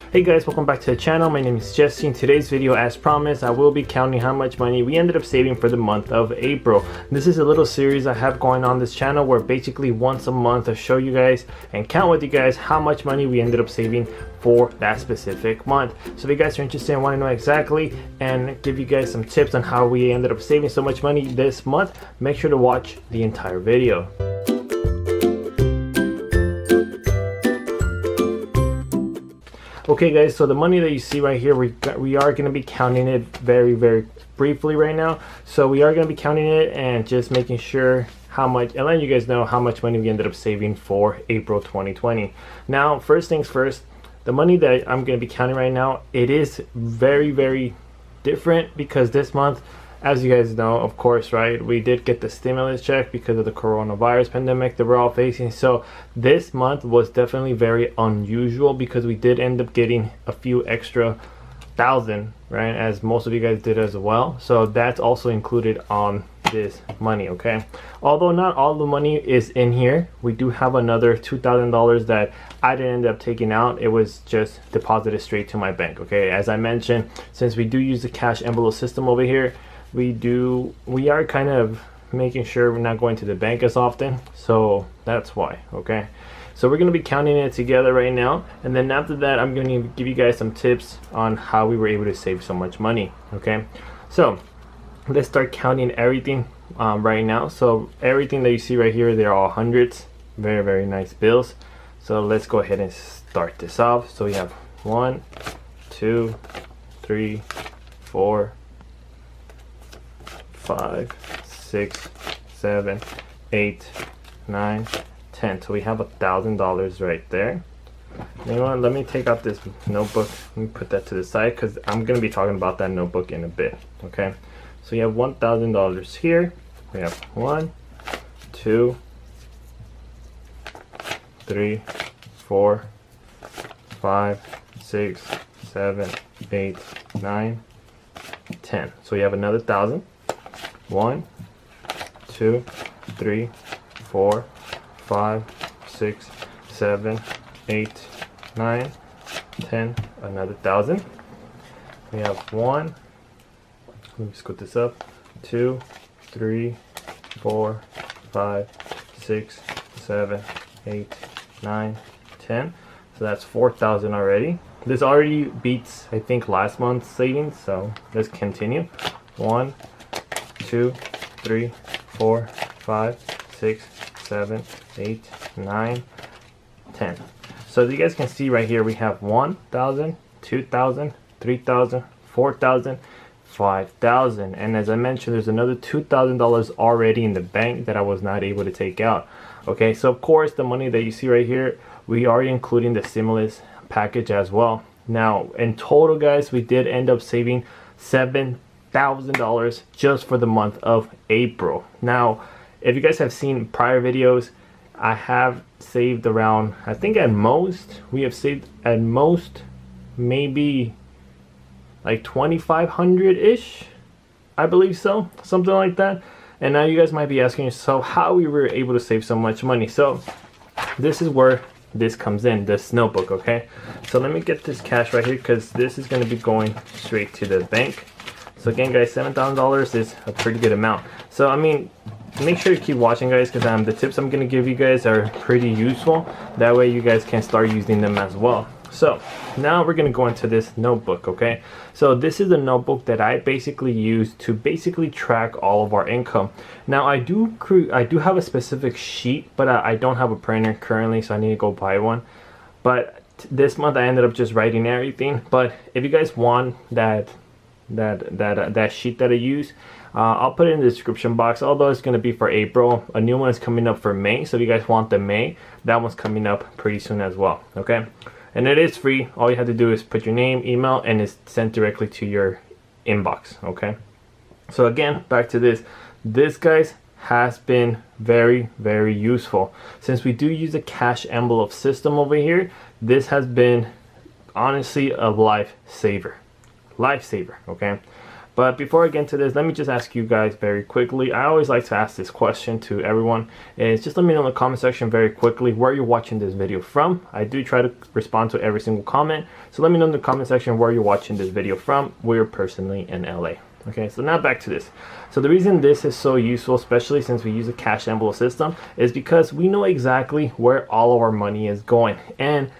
Hey guys, welcome back to the channel. My name is Jesse. In today's video, as promised, I will be counting how much money we ended up saving for the month of April. This is a little series I have going on this channel where basically once a month I show you guys and count with you guys how much money we ended up saving for that specific month. So if you guys are interested and want to know exactly and give you guys some tips on how we ended up saving so much money this month, make sure to watch the entire video. Okay guys, so the money that you see right here, we are going to be counting it very briefly right now. So we are going to be counting it and just making sure how much, and letting you guys know how much money we ended up saving for April 2020. Now, first things first, the money that I'm going to be counting right now, it is very different because this month, as you guys know, of course, right, we did get the stimulus check because of the coronavirus pandemic that we're all facing. So this month was definitely very unusual because we did end up getting a few extra thousand, right, as most of you guys did as well. So that's also included on this money, okay? Although not all the money is in here, we do have another $2,000 that I didn't end up taking out. It was just deposited straight to my bank, okay? As I mentioned, since we do use the cash envelope system over here, we are kind of making sure we're not going to the bank as often, so that's why. Okay, so we're going to be counting it together right now, and then after that I'm going to give you guys some tips on how we were able to save so much money. Okay, so let's start counting everything right now. So everything that you see right here, they're all hundreds, very nice bills. So let's go ahead and start this off. So we have 1 2 3 4 5 6 7 8 9 10. So we have $1,000 right there. You know what, let me take out this notebook. Let me put that to the side because I'm going to be talking about that notebook in a bit. Okay, so you have $1,000 here. We have 1 2 3 4 5 6 7 8 9 10. So you have another 1,000. 1 2 3 4 5 6 7 8 9 10. Another 1,000. We have 1, let me scoot this up, 2 3 4 5 6 7 8 9 10. So that's 4,000 already. This already beats, I think, last month's savings, so let's continue. 1 2 3 4 5 6 7 8 9 10. So as you guys can see right here, we have 1,000, 2,000, 3,000, 4,000, 5,000, and as I mentioned, there's another $2,000 already in the bank that I was not able to take out. Okay, so of course the money that you see right here, we are including the stimulus package as well. Now in total, guys, we did end up saving $7,000 just for the month of April. Now, if you guys have seen prior videos, I have saved around, I think at most, we have saved at most maybe like 2,500-ish, I believe so, something like that. And now you guys might be asking yourself how we were able to save so much money. So this is where this comes in, this notebook. Okay, so let me get this cash right here because this is going to be going straight to the bank. So again, guys, $7,000 is a pretty good amount. So I mean, make sure you keep watching, guys, because the tips I'm going to give you guys are pretty useful. That way you guys can start using them as well. So now we're going to go into this notebook. Okay, so this is a notebook that I basically use to basically track all of our income. Now I do have a specific sheet, but I don't have a printer currently, so I need to go buy one. But this month I ended up just writing everything. But if you guys want that sheet that I use, I'll put it in the description box. Although it's going to be for April, a new one is coming up for May. So if you guys want the May, that one's coming up pretty soon as well. Okay, and it is free. All you have to do is put your name, email, and it's sent directly to your inbox. Okay, so again, back to this guys has been very useful. Since we do use a cash envelope system over here, this has been honestly a lifesaver. Okay, But before I get into this, let me just ask you guys very quickly. I always like to ask this question to everyone, is just let me know in the comment section very quickly where you're watching this video from. I do try to respond to every single comment, so let me know in the comment section where you're watching this video from. We're personally in LA. Okay, so now back to this. So the reason this is so useful, especially since we use a cash envelope system, is because we know exactly where all of our money is going and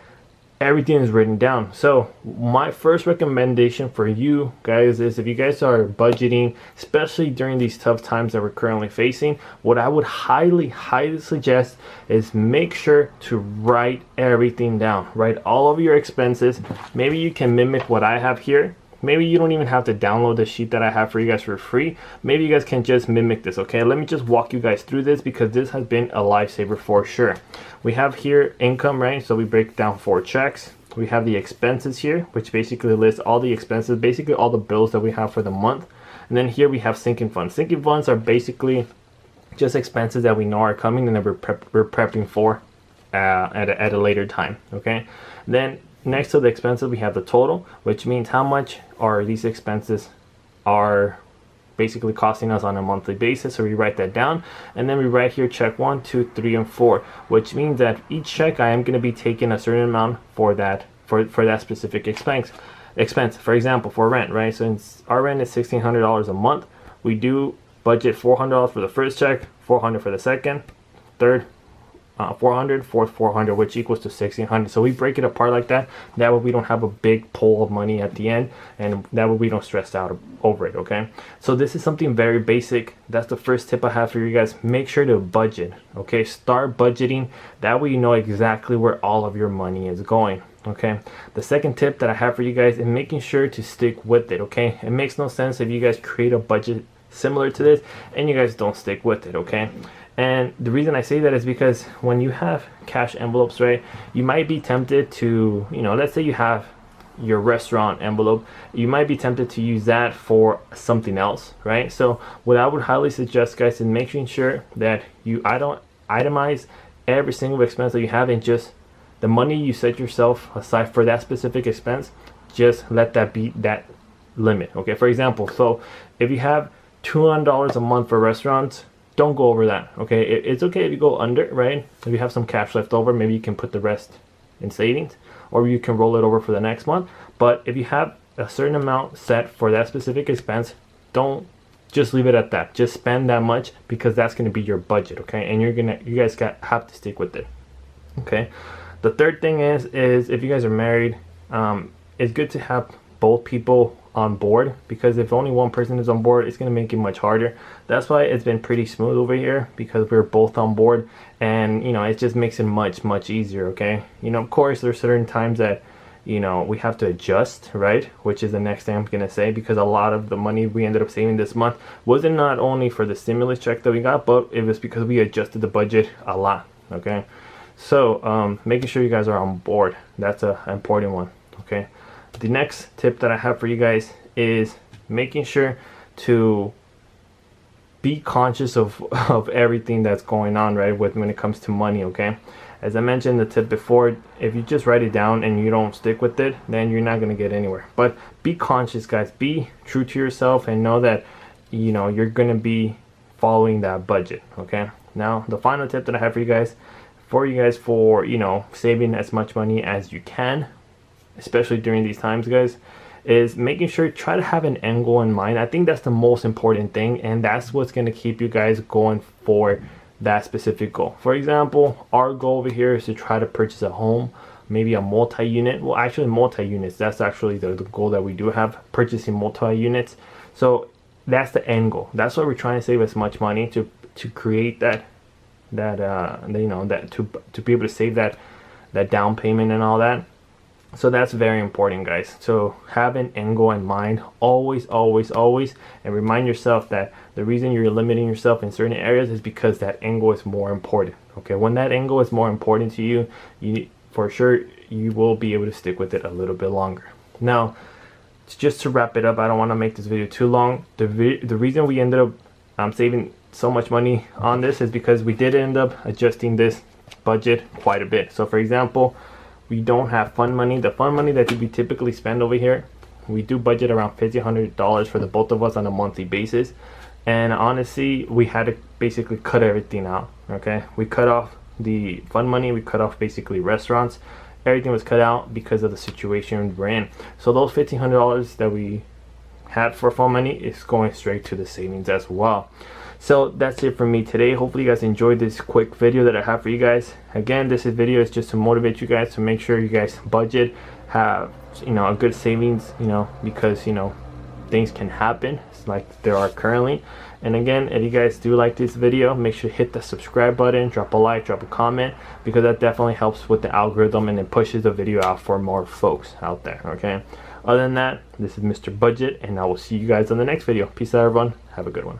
everything is written down. So my first recommendation for you guys is, if you guys are budgeting, especially during these tough times that we're currently facing, what I would highly suggest is make sure to write everything down. Write all of your expenses. Maybe you can mimic what I have here. Maybe you don't even have to download the sheet that I have for you guys for free. Maybe you guys can just mimic this, okay? Let me just walk you guys through this because this has been a lifesaver for sure. We have here income, right? So we break down 4 checks. We have the expenses here, which basically lists all the expenses, basically all the bills that we have for the month. And then here we have sinking funds. Sinking funds are basically just expenses that we know are coming and that we're prepping for at a later time, okay? Then next to the expenses, we have the total, which means how much are these expenses are basically costing us on a monthly basis. So we write that down, and then we write here check 1, 2, 3, and 4, which means that each check I am going to be taking a certain amount for that that specific expense. For example, for rent, right? So our rent is $1,600 a month. We do budget $400 for the first check, $400 for the second, third, 400, fourth 400, which equals to 1,600. So we break it apart like that. That way we don't have a big pool of money at the end, and that way we don't stress out over it, okay? So this is something very basic. That's the first tip I have for you guys. Make sure to budget, okay? Start budgeting. That way you know exactly where all of your money is going, okay? The second tip that I have for you guys is making sure to stick with it, okay? It makes no sense if you guys create a budget similar to this and you guys don't stick with it, okay? And the reason I say that is because when you have cash envelopes, right, you might be tempted to, you know, let's say you have your restaurant envelope, you might be tempted to use that for something else, right? So what I would highly suggest, guys, is making sure that you itemize every single expense that you have, and just the money you set yourself aside for that specific expense, just let that be that limit, okay? For example, so if you have $200 a month for restaurants, don't go over that, okay? It's okay if you go under, right? If you have some cash left over, maybe you can put the rest in savings, or you can roll it over for the next month. But if you have a certain amount set for that specific expense, don't just leave it at that. Just spend that much, because that's going to be your budget, okay? And you guys have to stick with it, okay? The third thing is if you guys are married, it's good to have both people on board, because if only one person is on board, it's going to make it much harder. That's why it's been pretty smooth over here, because we're both on board, and you know, it just makes it much easier, okay? You know, of course there's certain times that, you know, we have to adjust, right? Which is the next thing I'm gonna say, because a lot of the money we ended up saving this month wasn't not only for the stimulus check that we got, but it was because we adjusted the budget a lot, okay? So making sure you guys are on board, that's an important one, okay? The next tip that I have for you guys is making sure to be conscious of everything that's going on, right, when it comes to money, okay? As I mentioned the tip before, if you just write it down and you don't stick with it, then you're not going to get anywhere. But be conscious, guys. Be true to yourself and know that, you know, you're going to be following that budget, okay? Now, the final tip that I have for you guys, for, you know, saving as much money as you can, especially during these times, guys, is making sure, try to have an end goal in mind. I think that's the most important thing, and that's what's going to keep you guys going for that specific goal. For example, our goal over here is to try to purchase a home, maybe a multi-unit. Well, actually multi-units, that's actually the goal that we do have, purchasing multi-units. So that's the end goal. That's why we're trying to save as much money to create that you know, that to be able to save that down payment and all that. So that's very important, guys. So have an end goal in mind, always, and remind yourself that the reason you're limiting yourself in certain areas is because that end goal is more important, okay? When that end goal is more important to you, for sure you will be able to stick with it a little bit longer. Now, just to wrap it up, I don't want to make this video too long. The reason we ended up saving so much money on this is because we did end up adjusting this budget quite a bit. So for example, we don't have fund money. The fund money that we typically spend over here, we do budget around $1,500 for the both of us on a monthly basis. And honestly, we had to basically cut everything out. Okay, we cut off the fun money, we cut off basically restaurants. Everything was cut out because of the situation we're in. So those $1,500 that we had for fun money is going straight to the savings as well. So that's it for me today. Hopefully you guys enjoyed this quick video that I have for you guys. Again, this video is just to motivate you guys to make sure you guys budget, have, you know, a good savings, you know, because, you know, things can happen like there are currently. And again, if you guys do like this video, make sure to hit the subscribe button, drop a like, drop a comment, because that definitely helps with the algorithm and it pushes the video out for more folks out there. Okay, other than that, this is Mr. Budget, and I will see you guys on the next video. Peace out, everyone. Have a good one.